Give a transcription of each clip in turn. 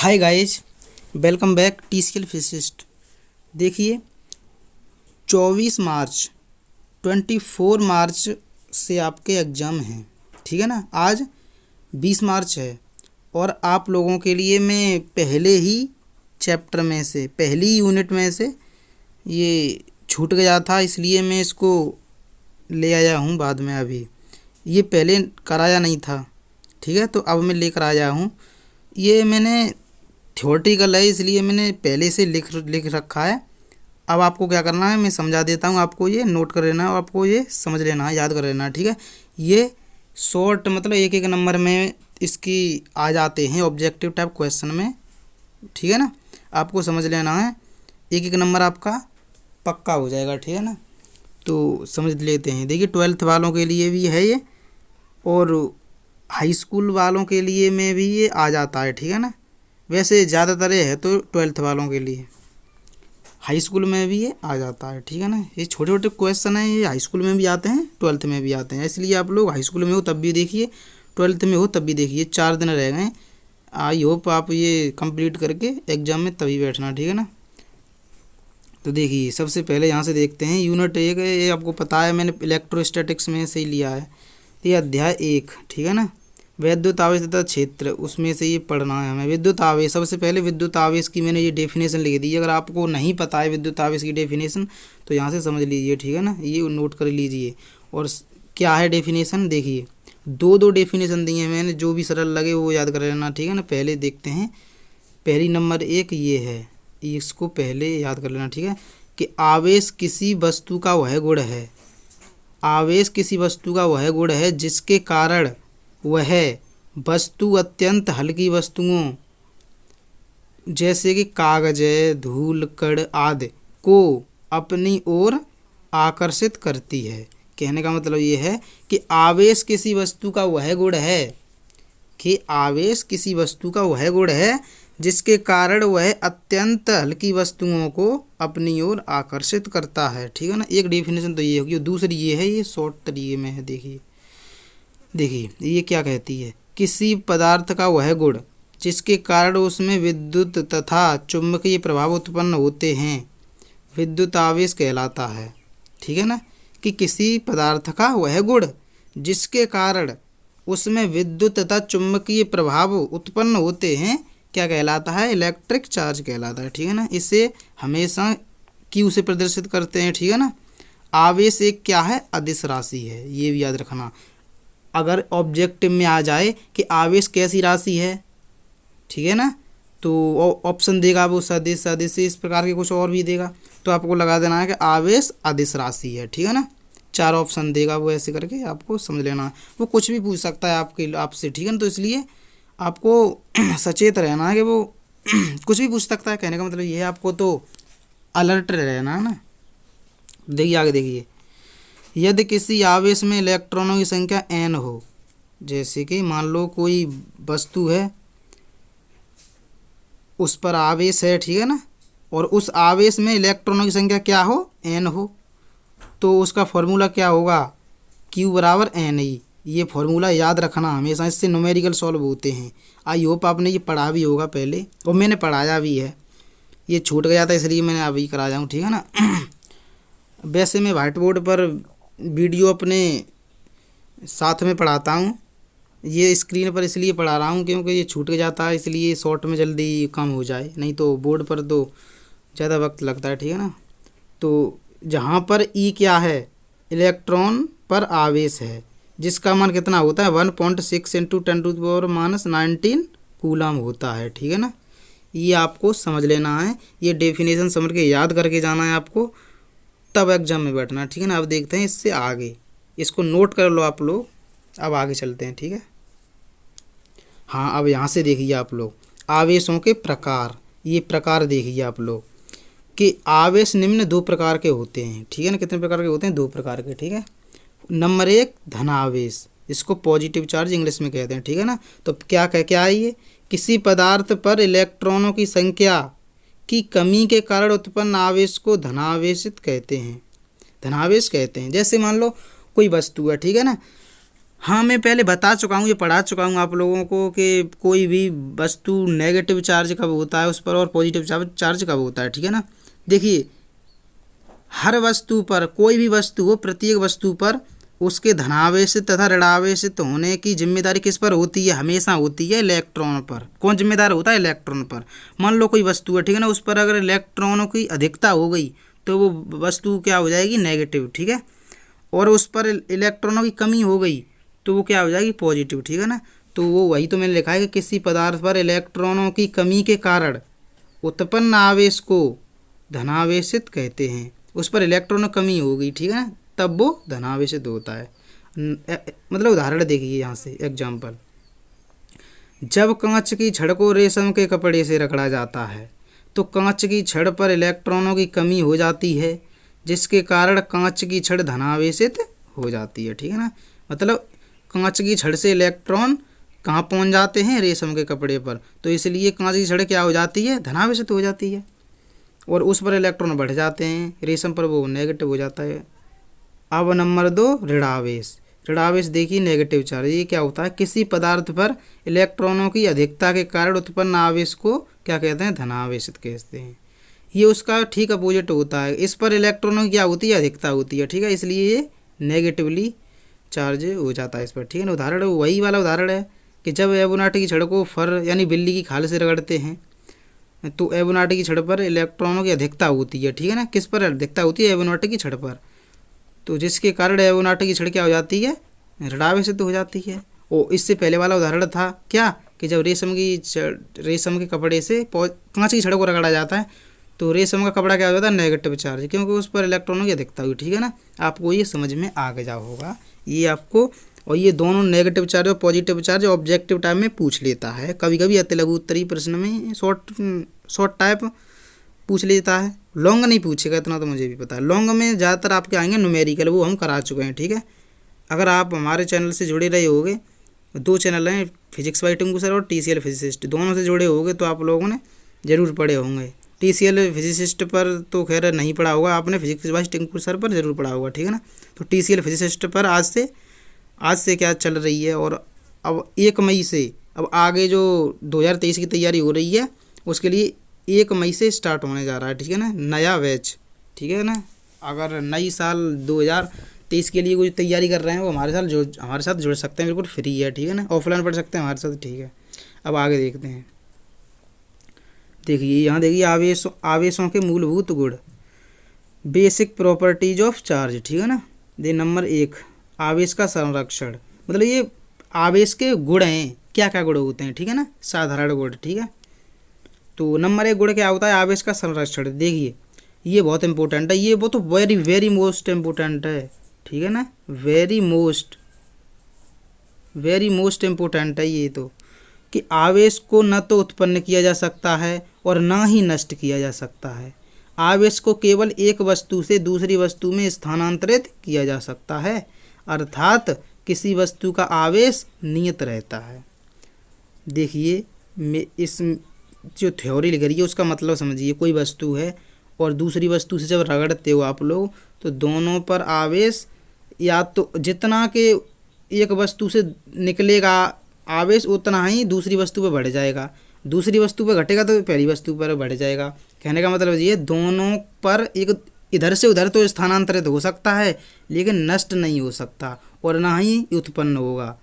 Hi guys, welcome back T skill physicist. देखिए 24 मार्च 24 मार्च से आपके एग्ज़ाम हैं, ठीक है ना। आज 20 मार्च है और आप लोगों के लिए मैं पहले ही चैप्टर में से पहली यूनिट में से ये छूट गया था, इसलिए मैं इसको ले आया हूँ बाद में। अभी ये पहले कराया नहीं था, ठीक है, तो अब मैं लेकर आया हूँ। ये मैंने थ्योरेटिकल है, इसलिए मैंने पहले से लिख रखा है। अब आपको क्या करना है मैं समझा देता हूँ, आपको ये नोट कर लेना है और आपको ये समझ लेना है, याद कर लेना है, ठीक है। ये शॉर्ट मतलब एक एक नंबर में इसकी आ जाते हैं ऑब्जेक्टिव टाइप क्वेश्चन में, ठीक है ना। आपको समझ लेना है, एक एक नंबर आपका पक्का हो जाएगा, ठीक है ना। तो समझ लेते हैं। देखिए 12th वालों के लिए भी है ये और हाई स्कूल वालों के लिए में भी ये आ जाता है, ठीक है ना। वैसे ज़्यादातर ये है तो 12th वालों के लिए, हाई स्कूल में भी ये आ जाता है, ठीक है ना। ये छोटे छोटे क्वेश्चन हैं, ये हाई स्कूल में भी आते हैं 12th में भी आते हैं, इसलिए आप लोग हाई स्कूल में हो तब भी देखिए, 12th में हो तब भी देखिए। 4 दिन रह गए, आई होप आप ये कंप्लीट करके एग्ज़ाम में तभी बैठना, ठीक है ना। तो देखिए सबसे पहले यहाँ से देखते हैं यूनिट 1। ये आपको पता है मैंने इलेक्ट्रोस्टैटिक्स में से ही लिया है, तो ये अध्याय 1, ठीक है ना। विद्युत आवेश तथा क्षेत्र, उसमें से ये पढ़ना है हमें। विद्युत आवेश, सबसे पहले विद्युत आवेश की मैंने ये डेफिनेशन लिख दी। अगर आपको नहीं पता है विद्युत आवेश की डेफिनेशन तो यहाँ से समझ लीजिए, ठीक है ना, ये नोट कर लीजिए। और क्या है डेफिनेशन, देखिए दो डेफिनेशन दी हैं मैंने, जो भी सरल लगे वो याद कर लेना, ठीक है ना। पहले देखते हैं, पहली नंबर 1 ये है, इसको पहले याद कर लेना, ठीक है, कि आवेश किसी वस्तु का वह गुण है। आवेश किसी वस्तु का वह गुण है जिसके कारण वह वस्तु अत्यंत हल्की वस्तुओं जैसे कि कागज, धूल, कण आदि को अपनी ओर आकर्षित करती है। कहने का मतलब ये है कि आवेश किसी वस्तु का वह गुण है, कि आवेश किसी वस्तु का वह गुण है जिसके कारण वह अत्यंत हल्की वस्तुओं को अपनी ओर आकर्षित करता है, ठीक है ना। एक डेफिनेशन तो ये होगी, दूसरी ये है, ये शॉर्ट तरीके में है। देखिए ये क्या कहती है, किसी पदार्थ का वह गुण जिसके कारण उसमें विद्युत तथा चुंबकीय प्रभाव उत्पन्न होते हैं विद्युत आवेश कहलाता है, ठीक है ना। कि किसी पदार्थ का वह गुण जिसके कारण उसमें विद्युत तथा चुंबकीय प्रभाव उत्पन्न होते हैं क्या कहलाता है, इलेक्ट्रिक चार्ज कहलाता है, ठीक है ना। इसे हमेशा क्यू से प्रदर्शित करते हैं, ठीक है ना। आवेश एक क्या है, अदिश राशि है, ये भी याद रखना। अगर ऑब्जेक्टिव में आ जाए कि आवेश कैसी राशि है, ठीक है ना, तो ऑप्शन देगा वो सदिश, सदिश इस प्रकार के कुछ और भी देगा, तो आपको लगा देना है कि आवेश अदिश राशि है, ठीक है ना। 4 ऑप्शन देगा वो, ऐसे करके आपको समझ लेना है। वो कुछ भी पूछ सकता है आपसे, ठीक है ना, तो इसलिए आपको सचेत रहना है कि वो कुछ भी पूछ सकता है। कहने का मतलब ये है आपको तो अलर्ट रहना है ना। देखिए आगे देखिए, यदि किसी आवेश में इलेक्ट्रॉनों की संख्या n हो, जैसे कि मान लो कोई वस्तु है उस पर आवेश है, ठीक है ना, और उस आवेश में इलेक्ट्रॉनों की संख्या क्या हो, n हो, तो उसका फॉर्मूला क्या होगा, Q बराबर NE। ये फॉर्मूला याद रखना हमेशा, इससे न्यूमेरिकल सॉल्व होते हैं। आई होप आपने ये पढ़ा भी होगा पहले, और मैंने पढ़ाया भी है, ये छूट गया था इसलिए मैंने अभी कराया हूँ, ठीक है ना। वैसे मैं व्हाइट बोर्ड पर वीडियो अपने साथ में पढ़ाता हूँ, ये स्क्रीन पर इसलिए पढ़ा रहा हूँ क्योंकि ये छूट जाता है, इसलिए शॉर्ट में जल्दी कम हो जाए, नहीं तो बोर्ड पर तो ज़्यादा वक्त लगता है, ठीक है ना। तो जहाँ पर ई क्या है, इलेक्ट्रॉन पर आवेश है, जिसका मान कितना होता है 1.6 × 10⁻⁻19 कूलम होता है, ठीक है ना। ये आपको समझ लेना है, ये डेफिनेशन समझ के याद करके जाना है आपको, तब एग्जाम में बैठना है, ठीक है ना। अब देखते हैं इससे आगे, इसको नोट कर लो आप लोग, अब आगे चलते हैं, ठीक है। हाँ अब यहाँ से देखिए आप लोग आवेशों के प्रकार, ये प्रकार देखिए आप लोग कि आवेश निम्न 2 प्रकार के होते हैं, ठीक है ना। कितने प्रकार के होते हैं, 2 प्रकार के, ठीक है। नंबर 1 धनावेश, इसको पॉजिटिव चार्ज इंग्लिश में कहते हैं, ठीक है ना। तो क्या है ये, किसी पदार्थ पर इलेक्ट्रॉनों की संख्या की कमी के कारण उत्पन्न आवेश को धनावेशित कहते हैं, धनावेश कहते हैं। जैसे मान लो कोई वस्तु है, ठीक है ना, हाँ, मैं पहले बता चुका हूँ, ये पढ़ा चुका हूँ आप लोगों को कि कोई भी वस्तु नेगेटिव चार्ज कब होता है उस पर और पॉजिटिव चार्ज कब होता है, ठीक है ना। देखिए, हर वस्तु पर, कोई भी वस्तु हो, प्रत्येक वस्तु पर उसके धनावेशित तथा ऋणावेशित होने की जिम्मेदारी किस पर होती है? हमेशा होती है इलेक्ट्रॉन पर। कौन जिम्मेदार होता है? इलेक्ट्रॉन पर। मान लो कोई वस्तु है, ठीक है ना, उस पर अगर इलेक्ट्रॉनों की अधिकता हो गई तो वो वस्तु क्या हो जाएगी? नेगेटिव, ठीक है। और उस पर इलेक्ट्रॉनों की कमी हो गई तो वो क्या हो जाएगी? पॉजिटिव, ठीक है ना। तो वो वही तो मैंने लिखा है कि किसी पदार्थ पर इलेक्ट्रॉनों की कमी के कारण उत्पन्न आवेश को धनावेशित कहते हैं। उस पर इलेक्ट्रॉन कमी हो गई, ठीक है ना, तब वो धनावेशित होता है। मतलब उदाहरण देखिए यहाँ से एग्जाम्पल, जब कांच की छड़ को रेशम के कपड़े से रगड़ा जाता है तो कांच की छड़ पर इलेक्ट्रॉनों की कमी हो जाती है, जिसके कारण कांच की छड़ धनावेशित हो जाती है, ठीक है ना। मतलब कांच की छड़ से इलेक्ट्रॉन कहाँ पहुँच जाते हैं? रेशम के कपड़े पर, तो इसलिए कांच की छड़ क्या हो जाती है? धनावेशित हो जाती है, और उस पर इलेक्ट्रॉन बढ़ जाते हैं, रेशम पर वो नेगेटिव हो जाता है। अब नंबर 2, ऋणावेश। ऋणावेश देखिए, नेगेटिव चार्ज। ये क्या होता है? किसी पदार्थ पर इलेक्ट्रॉनों की अधिकता के कारण उत्पन्न आवेश को क्या कहते हैं? धनावेशित कहते हैं। ये उसका ठीक अपोजिट होता है। इस पर इलेक्ट्रॉनों की क्या होती है? अधिकता होती है, ठीक है, इसलिए ये नेगेटिवली चार्ज हो जाता है इस पर, ठीक है ना। उदाहरण वही वाला उदाहरण है कि जब एबोनाट की छड़ को फर यानी बिल्ली की खाल से रगड़ते हैं तो एबोनाट की छड़ पर इलेक्ट्रॉनों की अधिकता होती है, ठीक है ना। किस पर अधिकता होती है? एबोनाट की छड़ पर, तो जिसके कारण एबोनाट की छड़ क्या हो जाती है? ऋणावेशित हो जाती है। और इससे पहले वाला उदाहरण था क्या कि जब रेशम के कपड़े से कांच की छड़ को रगड़ा जाता है तो रेशम का कपड़ा क्या हो जाता है? नेगेटिव चार्ज, क्योंकि उस पर इलेक्ट्रॉनों की अधिकता हुई, ठीक है ना। आपको ये समझ में आ गया होगा ये आपको। और ये दोनों नेगेटिव चार्ज और पॉजिटिव चार्ज ऑब्जेक्टिव टाइप में पूछ लेता है, कभी कभी अति लघु उत्तरीय प्रश्न में शॉर्ट टाइप पूछ लेता है। लॉन्ग नहीं पूछेगा, इतना तो मुझे भी पता है। लॉन्ग में ज़्यादातर आपके आएंगे न्यूमेरिकल, वो हम करा चुके हैं, ठीक है। अगर आप हमारे चैनल से जुड़े रहे होगे, 2 चैनल हैं, फिजिक्स बाय टिंकू सर और TCL फिजिसिस्ट, दोनों से जुड़े होगे तो आप लोगों ने ज़रूर पढ़े होंगे। TCL फिजिसिस्ट पर तो खैर नहीं पढ़ा होगा आपने, फिजिक्स बाय टिंकू सर पर ज़रूर पढ़ा होगा, ठीक है ना। तो TCL फिजिसिस्ट पर आज से क्या चल रही है, और अब 1 मई से अब आगे जो 2023 की तैयारी हो रही है उसके लिए 1 मई से स्टार्ट होने जा रहा है, ठीक है ना, नया बैच, ठीक है ना। अगर नई साल 2023 के लिए कोई तैयारी कर रहे हैं वो हमारे साथ जुड़ सकते हैं, बिल्कुल फ्री है, ठीक है ना। ऑफलाइन पढ़ सकते हैं हमारे साथ, ठीक है। अब आगे देखते हैं। देखिए यहाँ देखिए, आवेशों के मूलभूत गुण, बेसिक प्रॉपर्टीज ऑफ चार्ज, ठीक है ना। ये नंबर 1, आवेश का संरक्षण। मतलब ये आवेश के गुण हैं, क्या क्या गुण होते हैं, ठीक है ना, साधारण गुण, ठीक है। तो नंबर 1 गुण क्या होता है? आवेश का संरक्षण। देखिए ये बहुत इंपॉर्टेंट है, ये वो तो वेरी वेरी मोस्ट इम्पोर्टेंट है, ठीक है ना, वेरी मोस्ट इम्पोर्टेंट है ये तो, कि आवेश को न तो उत्पन्न किया जा सकता है और ना ही नष्ट किया जा सकता है। आवेश को केवल एक वस्तु से दूसरी वस्तु में स्थानांतरित किया जा सकता है, अर्थात किसी वस्तु का आवेश नियत रहता है। देखिए इस जो थ्योरी लिख रही है उसका मतलब समझिए, कोई वस्तु है और दूसरी वस्तु से जब रगड़ते हो आप लोग तो दोनों पर आवेश या तो जितना के एक वस्तु से निकलेगा आवेश उतना ही दूसरी वस्तु पर बढ़ जाएगा, दूसरी वस्तु पर घटेगा तो पहली वस्तु पर बढ़ जाएगा। कहने का मतलब ये दोनों पर एक इधर से उधर तो स्थानांतरित हो सकता है लेकिन नष्ट नहीं हो सकता और ना ही उत्पन्न होगा,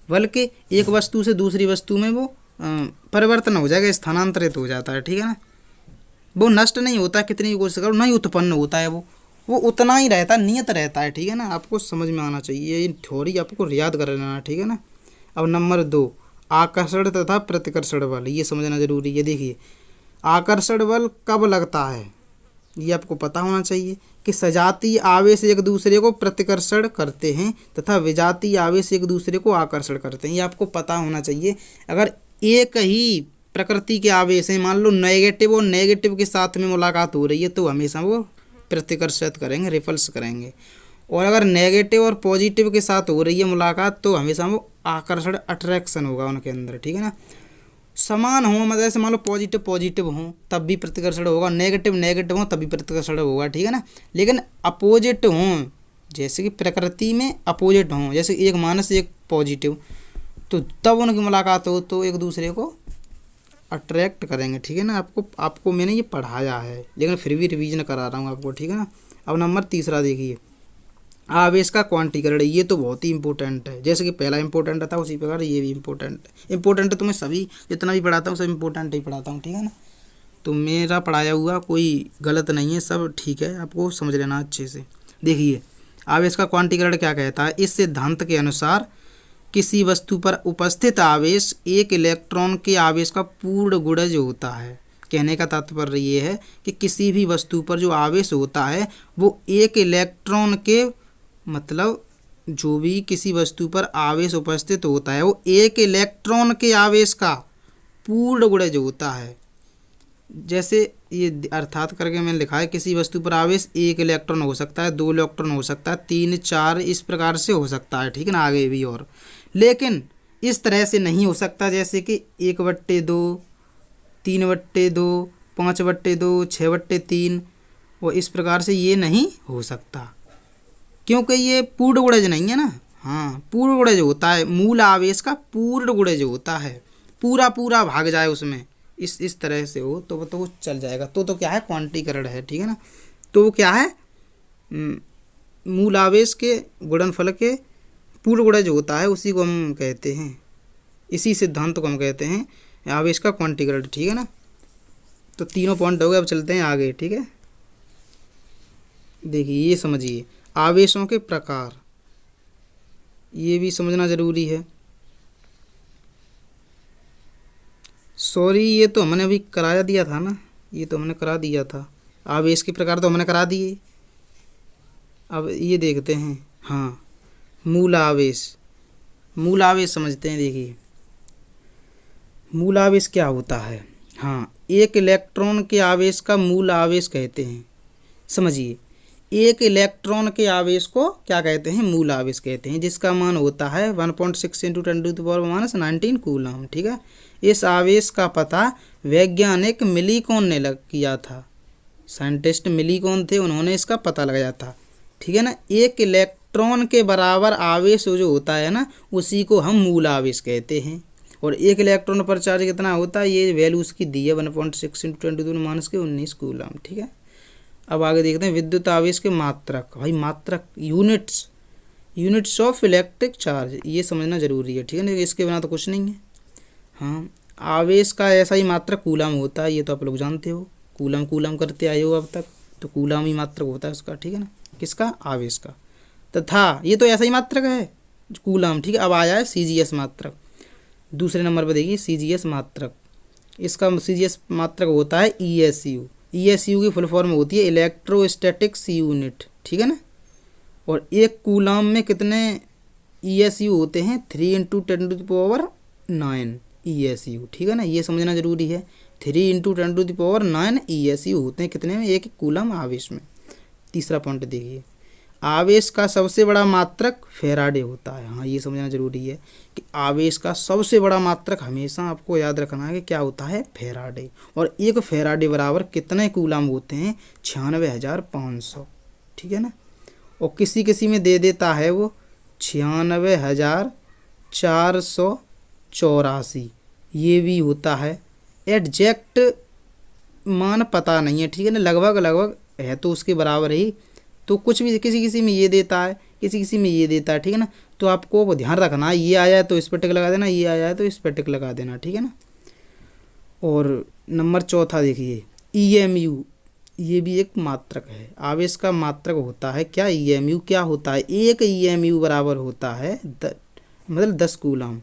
बल्कि एक वस्तु से दूसरी वस्तु में वो परिवर्तन हो जाएगा, स्थानांतरित हो जाता है, ठीक है ना। वो नष्ट नहीं होता, कितनी भी कोशिश करो नहीं उत्पन्न होता है, वो उतना ही रहता है, नियत रहता है, ठीक है ना। आपको समझ में आना चाहिए, ये थ्योरी आपको याद कर लेना, ठीक है ना। अब नंबर 2, आकर्षण तथा प्रतिकर्षण बल, ये समझना जरूरी है। देखिए आकर्षण बल कब लगता है ये आपको पता होना चाहिए कि सजातीय आवेश एक दूसरे को प्रतिकर्षण करते हैं तथा विजातीय आवेश एक दूसरे को आकर्षण करते हैं, ये आपको पता होना चाहिए। अगर एक ही प्रकृति के आवेश हैं, मान लो नेगेटिव और नेगेटिव के साथ में मुलाकात हो रही है तो हमेशा वो प्रतिकर्षित करेंगे, रिपल्स करेंगे, और अगर नेगेटिव और पॉजिटिव के साथ हो रही है मुलाकात तो हमेशा वो आकर्षण अट्रैक्शन होगा उनके अंदर, ठीक है ना। समान हो मतलब जैसे मान लो पॉजिटिव पॉजिटिव हों तब भी प्रतिकर्षण होगा, नेगेटिव नेगेटिव हों तब भी प्रतिकर्षण होगा, ठीक है ना। लेकिन अपोजिट हों, जैसे कि प्रकृति में अपोजिट हों, जैसे एक मानस एक पॉजिटिव, तो तब उनकी मुलाकात हो तो एक दूसरे को अट्रैक्ट करेंगे। ठीक है ना, आपको मैंने ये पढ़ाया है लेकिन फिर भी रिवीजन करा रहा हूँ आपको। ठीक है ना। अब नंबर तीसरा देखिए, आवेश का क्वांटीकरण। ये तो बहुत ही इंपॉर्टेंट है, जैसे कि पहला इंपॉर्टेंट था उसी प्रकार ये भी इंपॉर्टेंट है। इंपॉर्टेंट तो मैं सभी जितना भी पढ़ाता हूँ सब इंपॉर्टेंट ही पढ़ाता हूँ। ठीक है ना, तो मेरा पढ़ाया हुआ कोई गलत नहीं है, सब ठीक है, आपको समझ लेना अच्छे से। देखिए आवेश का क्वांटीकरण क्या कहता है। इस सिद्धांत के अनुसार किसी वस्तु पर उपस्थित आवेश एक इलेक्ट्रॉन के आवेश का पूर्ण गुणज होता है। कहने का तात्पर्य ये है कि किसी भी वस्तु पर जो आवेश होता है वो एक इलेक्ट्रॉन के, मतलब जो भी किसी वस्तु पर आवेश उपस्थित होता है वो एक इलेक्ट्रॉन के आवेश का पूर्ण गुणज होता है। जैसे ये अर्थात करके मैंने लिखा है, किसी वस्तु पर आवेश एक इलेक्ट्रॉन हो सकता है, 2 इलेक्ट्रॉन हो सकता है, 3, 4 इस प्रकार से हो सकता है। ठीक है ना, आगे भी और, लेकिन इस तरह से नहीं हो सकता जैसे कि 1/2, 3/2, 5/2, 6/3 और इस प्रकार से ये नहीं हो सकता, क्योंकि ये पूर्ण गुणज नहीं है ना। हाँ, पूर्ण गुणज होता है, मूल आवेश का पूर्ण गुणज होता है, पूरा पूरा भाग जाए उसमें, इस तरह से हो तो वो चल जाएगा। तो क्या है, क्वांटीकरण है। ठीक है ना, तो वो क्या है, मूल आवेश के गुणनफल के पूर्ण गुणज होता है, उसी को हम कहते हैं, इसी सिद्धांत को हम कहते हैं आवेश का क्वांटीकरण। ठीक है ना, तो तीनों पॉइंट हो गए। अब चलते हैं आगे। ठीक है, देखिए ये समझिए, आवेशों के प्रकार, ये भी समझना ज़रूरी है। सॉरी, ये तो हमने अभी कराया दिया था ना, ये तो हमने करा दिया था, आवेश के प्रकार तो हमने करा दिए। अब ये देखते हैं, हाँ, मूल आवेश, मूल आवेश समझते हैं। देखिए मूल आवेश क्या होता है। हाँ, एक इलेक्ट्रॉन के आवेश का मूल आवेश कहते हैं। समझिए, एक इलेक्ट्रॉन के आवेश को क्या कहते हैं, मूल आवेश कहते हैं, जिसका मान होता है 1.6 × 10⁻⁻19 कूलम। ठीक है, इस आवेश का पता वैज्ञानिक मिलीकॉन ने किया था, साइंटिस्ट मिलीकॉन थे, उन्होंने इसका पता लगाया था। ठीक है ना, एक इलेक्ट्रॉन के बराबर आवेश जो होता है ना, उसी को हम मूल आवेश कहते हैं। और एक इलेक्ट्रॉन पर चार्ज कितना होता है, ये वैल्यू उसकी दी है 1.6 × 10⁻19 कूलम। ठीक है, अब आगे देखते हैं विद्युत आवेश के मात्रक। भाई मात्रक, यूनिट्स ऑफ इलेक्ट्रिक चार्ज, ये समझना जरूरी है। ठीक है ना, इसके बिना तो कुछ नहीं है। हाँ, आवेश का ऐसा ही मात्रक कूलम होता है, ये तो आप लोग जानते हो, कूलम करते आए हो अब तक, तो कूलम ही मात्रक होता है उसका। ठीक है ना, किसका, आवेश का। तथा ये तो ऐसा ही मात्रक है कूलम। ठीक है, अब आया है CGS मात्रक। दूसरे नंबर पर देखिए CGS मात्रक, इसका CGS मात्रक होता है ESU। ESU की फुल फॉर्म होती है इलेक्ट्रोस्टैटिक्स यूनिट। ठीक है ना, और एक कूलम में कितने ESU होते हैं, 3 × 10⁹ ESU। ठीक है ना, ये समझना जरूरी है, 3 × 10⁹ ESU होते हैं कितने में, एक कूलम आवेश में। तीसरा पॉइंट देखिए, आवेश का सबसे बड़ा मात्रक फैराडे होता है। हाँ, ये समझना जरूरी है कि आवेश का सबसे बड़ा मात्रक हमेशा आपको याद रखना है कि क्या होता है, फैराडे। और एक फैराडे बराबर कितने कूलम होते हैं, 96,500। ठीक है ना, और किसी में दे देता है वो 96,484, ये भी होता है। एग्जैक्ट मान पता नहीं है। ठीक है ना, लगभग है तो उसके बराबर ही, तो कुछ भी किसी में ये देता है, किसी में ये देता है। ठीक है ना, तो आपको वो ध्यान रखना है, ये आया है तो इस पर टिक लगा देना, ये आया है तो इस पर टिक लगा देना। ठीक है ना, और नंबर चौथा देखिए EMU, ये भी एक मात्रक है, आवेश का मात्रक होता है क्या, EMU क्या होता है, एक EMU बराबर होता है मतलब 10 कूलम,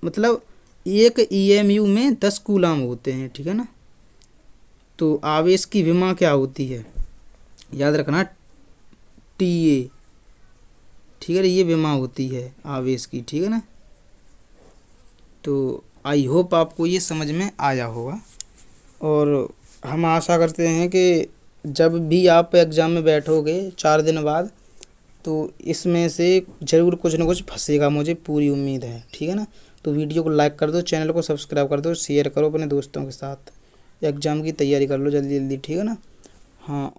मतलब एक EMU में 10 कूलम होते हैं। ठीक है ना, तो आवेश की विमा क्या होती है, याद रखना, TA। ठीक है, ये विमा होती है आवेश की। ठीक है ना, तो आई होप आपको ये समझ में आया होगा, और हम आशा करते हैं कि जब भी आप एग्ज़ाम में बैठोगे 4 दिन बाद, तो इसमें से ज़रूर कुछ ना कुछ फंसेगा, मुझे पूरी उम्मीद है। ठीक है ना, तो वीडियो को लाइक कर दो, चैनल को सब्सक्राइब कर दो, शेयर करो अपने दोस्तों के साथ, एग्ज़ाम की तैयारी कर लो जल्दी जल्दी। ठीक है ना, हाँ।